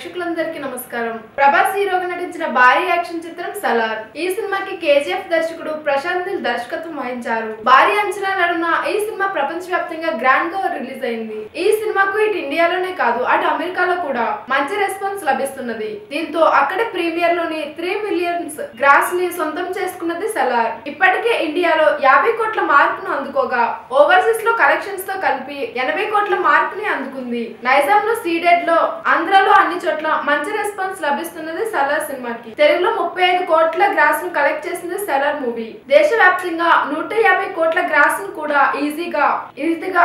ప్రేక్షకులందరికీ నమస్కారం. ప్రభాస్ హీరోగా నటించిన భారీ యాక్షన్ చిత్రం సలార్. ఈ సినిమాకి కేజీఎఫ్ దర్శకుడు ప్రశాంత్ నీల్ దర్శకత్వం వహించారు. భారీ అంచనాల నడుమ ఈ సినిమా ప్రపంచవ్యాప్తంగా గ్రాండ్ గా రిలీజ్ అయింది. ఈ సినిమాకు ఇటు ఇండియాలోనే కాదు అటు అమెరికాలో కూడా మంచి రెస్పాన్స్ లభిస్తున్నది. దీంతో అక్కడే ప్రీమియర్ లోని 3 మిలియన్స్ గ్రాస్ ని సొంతం చేసుకున్నది సలార్. ఇప్పటికే ఇండియాలో 50 కోట్ల మార్కును అందుకోగా ఓవర్సీస్ లో కలెక్షన్స్ తో కలిపి 80 కోట్ల మార్కుని అందుకుంది. నైజాంలో సీడెడ్ లో ఆంధ్రాలో అన్ని చోట్ల మంచి రెస్పాన్స్ లభిస్తున్నది సలార్ సినిమాకి. తెలుగులో 35 కోట్ల గ్రాస్ ను కలెక్ట్ చేసింది సలార్ మూవీ. దేశవ్యాప్తంగా 150 కోట్ల గ్రాస్ ను కూడా ఈజీగా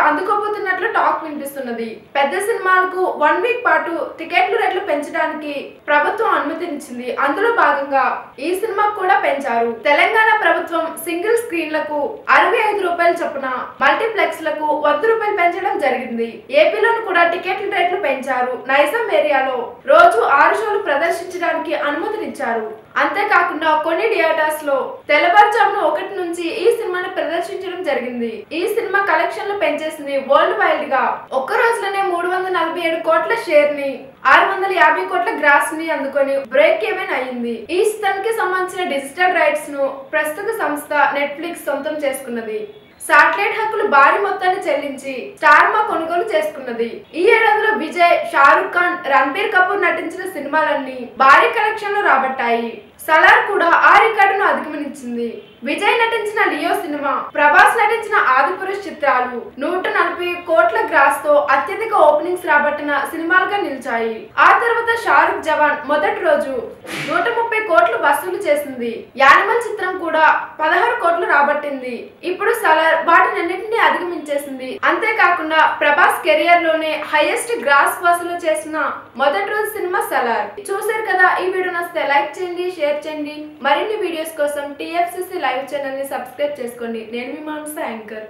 అందుకోబోతున్నట్లు టాక్ వినిపిస్తున్నది. పెద్ద సినిమాలకు 1 వీక్ పాటు టికెట్లు రేట్లు పెంచడానికి ప్రభుత్వం అనుమతించింది. అందులో భాగంగా ఈ సినిమాకు కూడా పెంచారు. తెలంగాణ ప్రభుత్వం సింగిల్ స్క్రీన్లకు 65 రూపాయలు చొప్పున మల్టీప్లెక్స్ లకు 100 రూపాయలు పెంచడం జరిగింది. ఏపీలోను కూడా టికెట్ల రేట్లు పెంచారు. నైజాం ఏరియాలో రోజు 6 షోలు ప్రదర్శించడానికి అనుమతినిచ్చారు. అంతేకాకుండా కొన్ని థియేటర్స్ లో తెల్లవారుజామున 1 నుంచి ఈ సినిమాను ప్రదర్శించడం జరిగింది. ఈ సినిమా కలెక్షన్లు పెంచేసింది వరల్డ్ వైడ్ గా. ఒక్క రోజులోనే 347 కోట్ల షేర్ ని 650 కోట్ల గ్రాస్ ని అందుకొని బ్రేక్ ఈవెన్ అయ్యింది. ఈ చిత్రానికి సంబంధించిన డిజిటల్ రైట్స్ ను ప్రస్తుత సంస్థ నెట్ఫ్లిక్స్ సొంతం చేసుకున్నది. శాటిలైట్ హక్కులు భారీ మొత్తాన్ని చెల్లించి స్టార్మా కొనుగోలు చేసుకున్నది. ఈ ఏడాదిలో విజయ్, షారుఖ్ ఖాన్, రణబీర్ కపూర్ నటించిన సినిమాలన్నీ భారీ కలెక్షన్లు రాబట్టాయి. సలార్ కూడా ఆ రికార్డును అధిగమించింది. విజయ్ నటించిన లియో సినిమా, ప్రభాస్ నటించిన ఆదిపురుష్ చిత్రాలు 140 కోట్ల గ్రాస్ తో అత్యధిక ఓపెనింగ్స్ రాబట్టిన సినిమాలుగా నిలిచాయి. ఆ తర్వాత షారుఖ్ జవాన్ మొదటి రోజు 130 కోట్లు వసూలు చేసింది. యానిమల్ చిత్రం కూడా 16 కోట్లు రాబట్టింది. ఇప్పుడు సలార్ వాటినన్నింటినీ అధిగమించేసింది. అంతేకాకుండా ప్రభాస్ కెరియర్ లోనే హైయెస్ట్ గ్రాస్ వసూలు చేసిన మొదటి రోజు సినిమా సలార్. చూసారు కదా, ఈ వీడియో నచ్చితే లైక్ చేయండి, షేర్ చేయండి. మరిన్ని వీడియోస్ కోసం TFCC లైవ్ ఛానల్ ని సబ్స్క్రైబ్ చేసుకోండి. నేను మీ మానస యాంకర్.